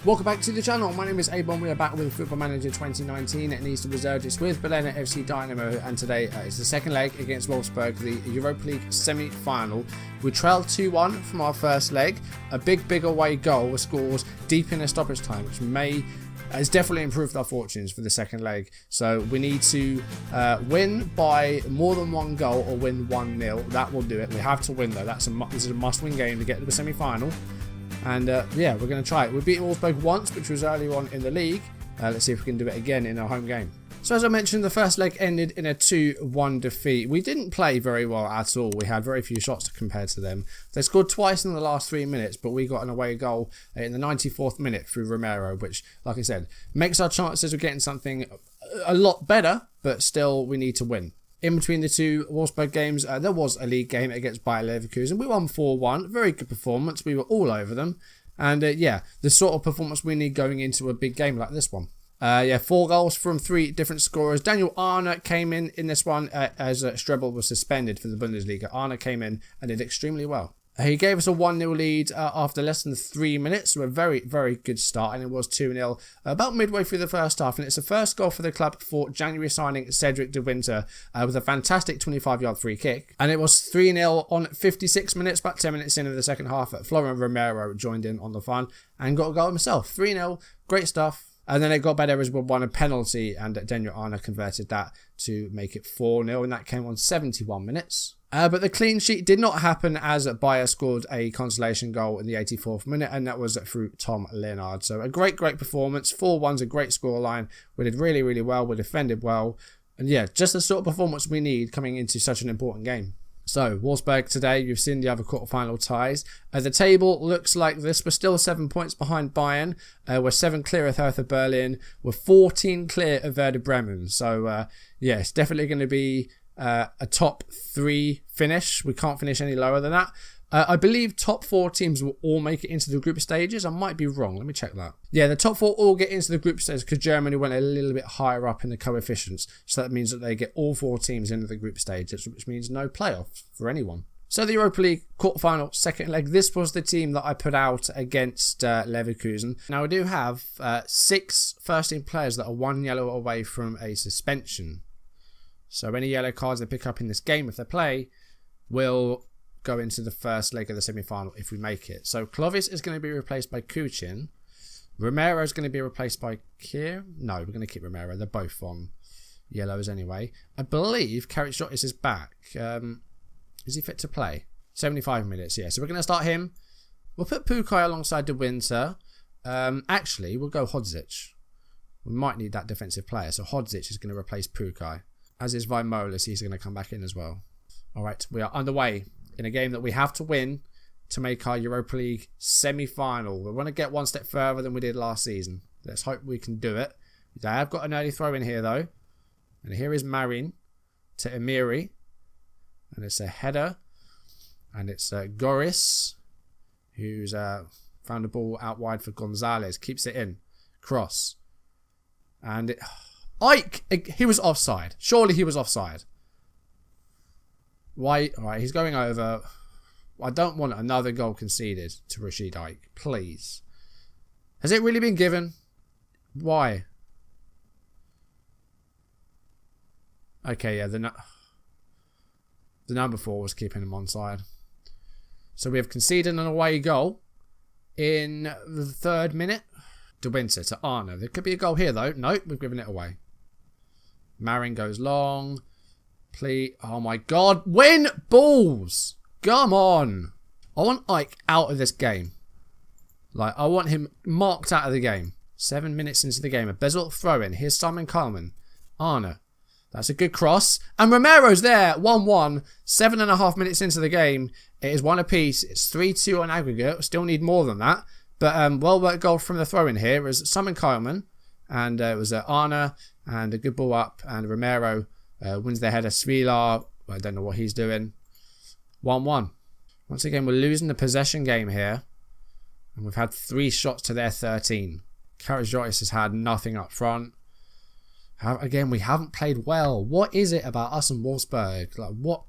Welcome back to the channel. My name is A-Bomb. We are back with Football Manager 2019 at Eastern Reserve. It's with Berliner FC Dynamo, and today is the second leg against Wolfsburg, the Europa League semi-final. We trailed 2-1 from our first leg. A big away goal was scored deep in the stoppage time, which has definitely improved our fortunes for the second leg. So we need to win by more than one goal or win 1-0. That will do it. We have to win though. This is a must-win game to get to the semi-final. And yeah, we're going to try it. We beat Wolfsburg once, which was early on in the league. Let's see if we can do it again in our home game. So as I mentioned, the first leg ended in a 2-1 defeat. We didn't play very well at all. We had very few shots compared to them. They scored twice in the last 3 minutes, but we got an away goal in the 94th minute through Romero, which, like I said, makes our chances of getting something a lot better, but still we need to win. In between the two Wolfsburg games, there was a league game against Bayer Leverkusen. We won 4-1. Very good performance. We were all over them. And yeah, the sort of performance we need going into a big game like this one. Yeah, 4 goals from 3 different scorers. Daniel Arne came in this one as Strebel was suspended for the Bundesliga. Arne came in and did extremely well. He gave us a 1-0 lead after less than 3 minutes. So a very good start, and it was 2-0 about midway through the first half. And it's the first goal for the club for January signing Cedric de Winter with a fantastic 25-yard free kick. And it was 3-0 on 56 minutes, about 10 minutes into the second half. Florian Romero joined in on the fun and got a goal himself. 3-0, great stuff. And then it got better as we won a penalty, and Daniel Arne converted that to make it 4-0, and that came on 71 minutes. But the clean sheet did not happen as Bayer scored a consolation goal in the 84th minute, and that was through Tom Leonard. So a great performance. 4-1's a great scoreline. We did really well. We defended well. And yeah, just the sort of performance we need coming into such an important game. So, Wolfsburg today, you've seen the other quarterfinal ties. The table looks like this. We're still 7 points behind Bayern. We're 7 clear of Hertha Berlin. We're 14 clear of Werder Bremen. So, yeah, it's definitely going to be a top 3 finish. We can't finish any lower than that. I believe top 4 teams will all make it into the group stages. I might be wrong. Let me check that. Yeah, the top 4 all get into the group stages because Germany went a little bit higher up in the coefficients. So that means that they get all 4 teams into the group stages, which means no playoffs for anyone. So the Europa League quarterfinal second leg. This was the team that I put out against Leverkusen. Now we do have 6 first-team players that are 1 yellow away from a suspension. So any yellow cards they pick up in this game, if they play, will go into the first leg of the semi-final if we make it. So Clovis is going to be replaced by Kuchin. Romero is going to be replaced by Kier. No, we're going to keep Romero. They're both on yellows anyway. I believe Karacic is back. Is he fit to play? 75 minutes, yeah. So we're going to start him. We'll put Pukai alongside De Winter. Actually, we'll go Hodzic. We might need that defensive player. So Hodzic is going to replace Pukai. As is Vimolas, he's going to come back in as well. All right, we are underway in a game that we have to win to make our Europa League semi-final. We want to get one step further than we did last season. Let's hope we can do it. They have got an early throw in here though. And here is Marin to Emiri. And it's a header. And it's Goris, who's found the ball out wide for Gonzalez. Keeps it in. Cross. And Ike! He was offside. Surely he was offside. Why? Alright, he's going over. I don't want another goal conceded to Rashid Ike. Please. Has it really been given? Why? Okay, yeah, the number 4 was keeping him onside. So we have conceded an away goal in the 3rd minute. De Winter to Arno. There could be a goal here though. Nope, we've given it away. Marin goes long. Please. Oh my god. Win balls. Come on. I want Ike out of this game. Like, I want him marked out of the game. 7 minutes into the game. A Bezel throw in. Here's Simon Coleman. Arne. That's a good cross. And Romero's there. 1-1. 7.5 minutes into the game. It is 1 apiece. It's 3-2 on aggregate. Still need more than that. But well worked goal from the throw in here. It was Simon Coleman. And it was Arne. And a good ball up. And Romero wins the header. Svilar, I don't know what he's doing. 1-1. Once again, we're losing the possession game here. And we've had 3 shots to their 13. Karacic has had nothing up front. Again, we haven't played well. What is it about us and Wolfsburg? Like, what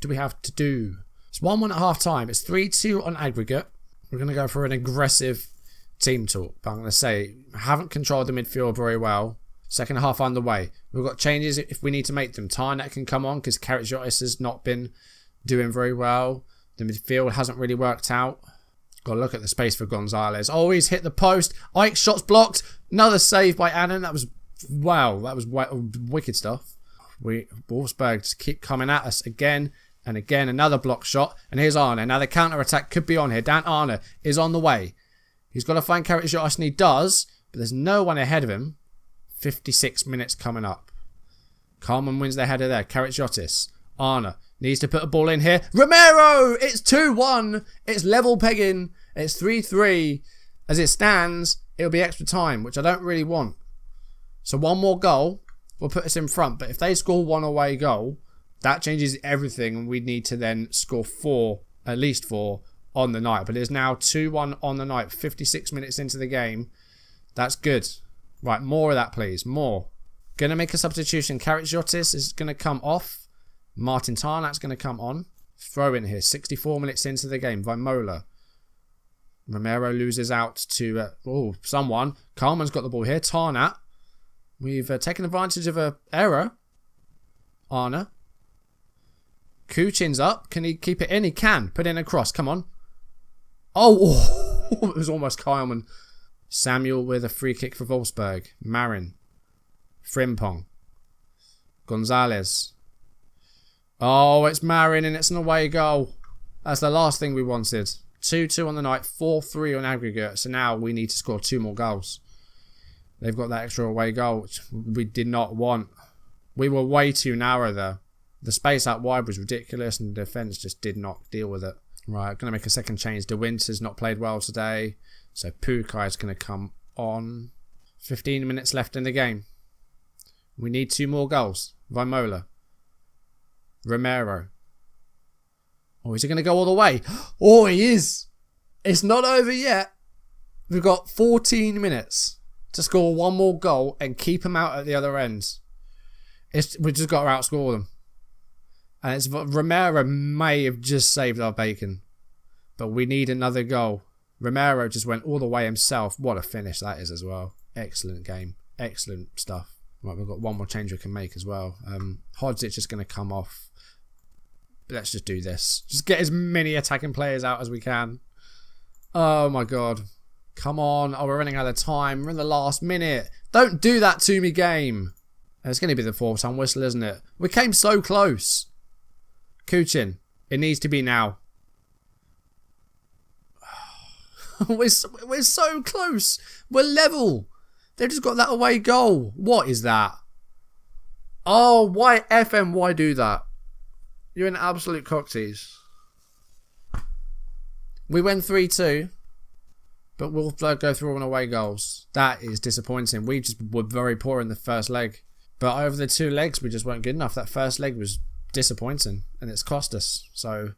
do we have to do? It's 1-1 at half time. It's 3-2 on aggregate. We're going to go for an aggressive team talk, but I'm going to say, haven't controlled the midfield very well. Second half underway. We've got changes if we need to make them. Tarnak can come on because Karagiottis has not been doing very well. The midfield hasn't really worked out. Got to look at the space for Gonzalez. Oh, he's hit the post. Ike's shot's blocked. Another save by Annan. That was, wow, that was wicked stuff. Wolfsburg just keep coming at us again and again. Another block shot. And here's Arne. Now the counter-attack could be on here. Dan Arne is on the way. He's got to find Karagiottis, and he does. But there's no one ahead of him. 56 minutes coming up. Carmen wins their header there. Karagiottis. Arne needs to put a ball in here. Romero! It's 2-1. It's level pegging. It's 3-3. As it stands, it'll be extra time, which I don't really want. So one more goal will put us in front. But if they score one away goal, that changes everything. And we need to then score 4, at least 4, on the night. But it's now 2-1 on the night. 56 minutes into the game. That's good. Right, more of that, please. More. Going to make a substitution. Karagiottis is going to come off. Martin Tarnak's going to come on. Throw in here. 64 minutes into the game. Vimola. Romero loses out to someone. Carmen's got the ball here. Tarnak. We've taken advantage of an error. Arne. Kuchin's up. Can he keep it in? He can. Put in a cross. Come on. Oh, it was almost Kyleman. Samuel with a free kick for Wolfsburg. Marin. Frimpong. Gonzalez. Oh, it's Marin and it's an away goal. That's the last thing we wanted. 2-2 on the night. 4-3 on aggregate. So now we need to score 2 more goals. They've got that extra away goal, which we did not want. We were way too narrow there. The space out wide was ridiculous and the defence just did not deal with it. Right, going to make a second change. De Winter's not played well today. So Pukai is going to come on. 15 minutes left in the game. We need 2 more goals. Vimola. Romero. Oh, is he going to go all the way? Oh, he is. It's not over yet. We've got 14 minutes to score 1 more goal and keep them out at the other end. We've just got to outscore them. And Romero may have just saved our bacon. But we need another goal. Romero just went all the way himself. What a finish that is as well. Excellent game. Excellent stuff. Right, we've got 1 more change we can make as well. Hodzic is going to come off. Let's just do this. Just get as many attacking players out as we can. Oh my god. Come on. Oh, we're running out of time. We're in the last minute. Don't do that to me, game. It's going to be the 4th time whistle, isn't it? We came so close. Kuchin. It needs to be now. We're so close. We're level. They've just got that away goal. What is that? Oh, why FM? Why do that? You're an absolute cocktease. We went 3-2, but we'll go through on away goals. That is disappointing. We just were very poor in the first leg. But over the 2 legs, we just weren't good enough. That first leg was disappointing, and it's cost us. So,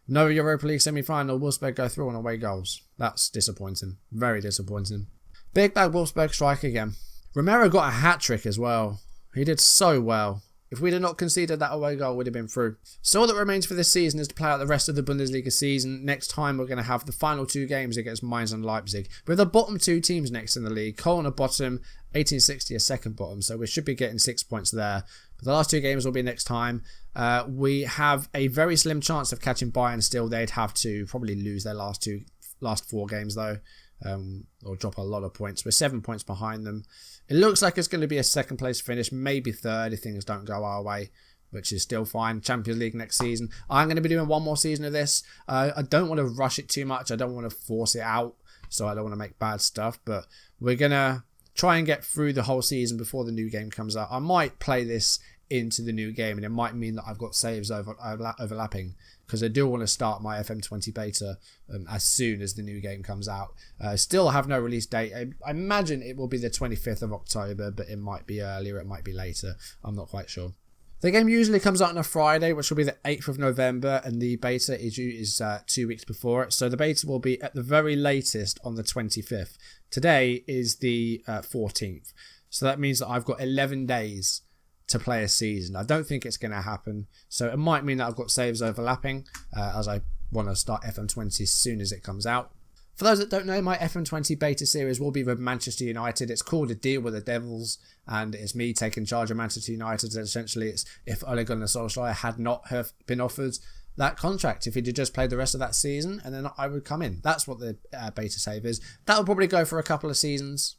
no Europa League semi-final. Wolfsburg go through on away goals. That's disappointing. Very disappointing. Big bag Wolfsburg strike again. Romero got a hat-trick as well. He did so well. If we'd have not conceded that away goal, we'd have been through. So all that remains for this season is to play out the rest of the Bundesliga season. Next time we're going to have the final 2 games against Mainz and Leipzig. With the bottom 2 teams next in the league. Cologne at bottom, 1860 a second bottom. So we should be getting 6 points there. But the last 2 games will be next time. We have a very slim chance of catching Bayern still. They'd have to probably lose their last 4 games though. Or drop a lot of points. We're 7 points behind them. It looks like it's going to be a 2nd place finish, maybe 3rd if things don't go our way, which is still fine. Champions League next season. I'm going to be doing 1 more season of this. I don't want to rush it too much. I don't want to force it out, so I don't want to make bad stuff, but we're going to try and get through the whole season before the new game comes out. I might play this into the new game, and it might mean that I've got saves overlapping, because I do want to start my FM20 beta as soon as the new game comes out. Still have no release date. I imagine it will be the 25th of October, but it might be earlier, it might be later. I'm not quite sure. The game usually comes out on a Friday, which will be the 8th of November, and the beta is 2 weeks before it. So the beta will be at the very latest on the 25th. Today is the 14th. So that means that I've got 11 days to play a season. I don't think it's going to happen, so it might mean that I've got saves overlapping as I want to start FM20 as soon as it comes out. For those that don't know, my FM20 beta series will be with Manchester United. It's called A Deal with the Devils, and it's me taking charge of Manchester United. Essentially, it's if Ole Gunnar Solskjaer had not have been offered that contract, if he'd just played the rest of that season, and then I would come in. That's what the beta save is. That will probably go for a couple of seasons,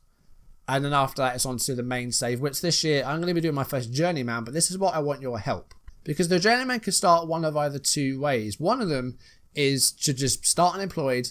and then after that it's on to the main save, which this year I'm going to be doing my first journeyman, but this is what I want your help. Because the journeyman could start one of either two ways. One of them is to just start unemployed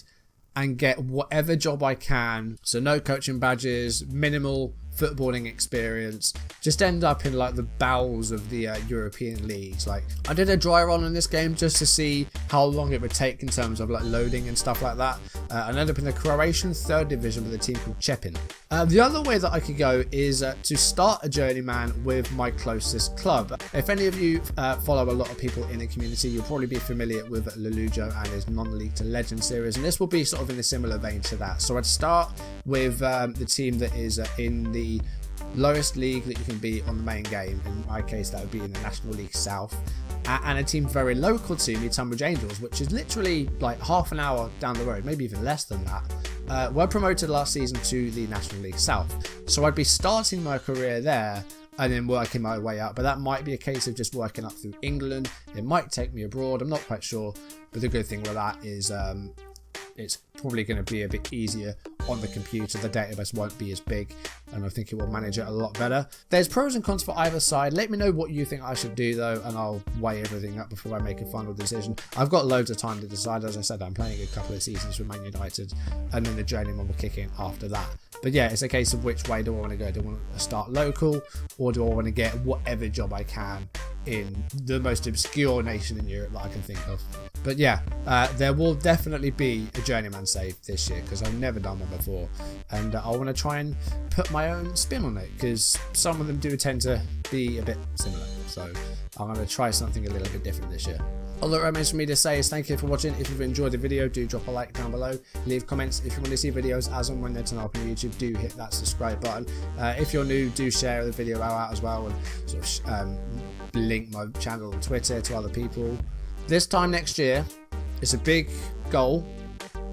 and get whatever job I can. So no coaching badges, minimal footballing experience, just end up in like the bowels of the European leagues. Like, I did a dry run on this game just to see how long it would take in terms of like loading and stuff like that. I ended up in the Croatian 3rd division with a team called Chepin. The other way that I could go is to start a journeyman with my closest club. If any of you follow a lot of people in the community, you'll probably be familiar with Lelujo and his non-league to legend series, and this will be sort of in a similar vein to that. So I'd start with the team that is in the lowest league that you can be on the main game. In my case, that would be in the National League South, and a team very local to me, Tunbridge Angels, which is literally like half an hour down the road, maybe even less than that. Were promoted last season to the National League South, so I'd be starting my career there and then working my way up. But that might be a case of just working up through England. It might take me abroad, I'm not quite sure, but the good thing with that is it's probably going to be a bit easier on the computer. The database won't be as big, and I think it will manage it a lot better. There's pros and cons for either side. Let me know what you think I should do though, and I'll weigh everything up before I make a final decision. I've got loads of time to decide. As I said, I'm playing a couple of seasons with Man United, and then the journeyman will kick in after that. But yeah, it's a case of which way do I want to go. Do I want to start local, or do I want to get whatever job I can in the most obscure nation in Europe that I can think of? But yeah, there will definitely be a journeyman save this year, because I've never done one before, and I want to try and put my own spin on it, because some of them do tend to be a bit similar. So I'm going to try something a little bit different this year. All that remains for me to say is thank you for watching. If you've enjoyed the video, do drop a like down below. Leave comments if you want to see videos as and when they're turn up on YouTube. Do hit that subscribe button. If you're new, do share the video out as well, and sort of link my channel on Twitter to other people. This time next year, it's a big goal,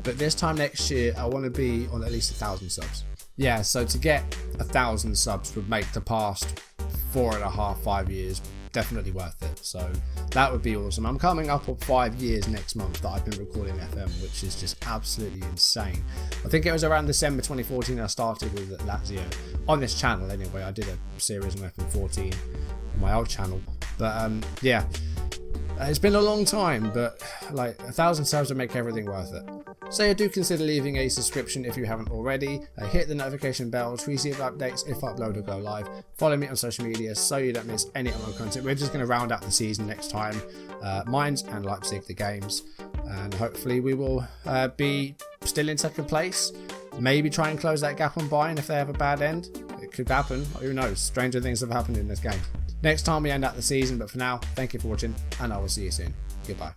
but this time next year I want to be on at least 1,000 subs. Yeah, so to get 1,000 subs would make the past 4.5, 5 years definitely worth it. So that would be awesome. I'm coming up on 5 years next month that I've been recording FM, which is just absolutely insane. I think it was around December 2014 I started with Lazio on this channel. Anyway, I did a series on FM14 on my old channel, but yeah, it's been a long time, but like 1,000 subs would make everything worth it. So yeah, do consider leaving a subscription if you haven't already. Hit the notification bell to receive updates if I upload or go live. Follow me on social media so you don't miss any of my content. We're just going to round out the season next time. Mainz and Leipzig, the games. And hopefully we will be still in second place. Maybe try and close that gap on Bayern if they have a bad end. It could happen. Who knows? Stranger things have happened in this game. Next time we end out the season, but for now, thank you for watching, and I will see you soon. Goodbye.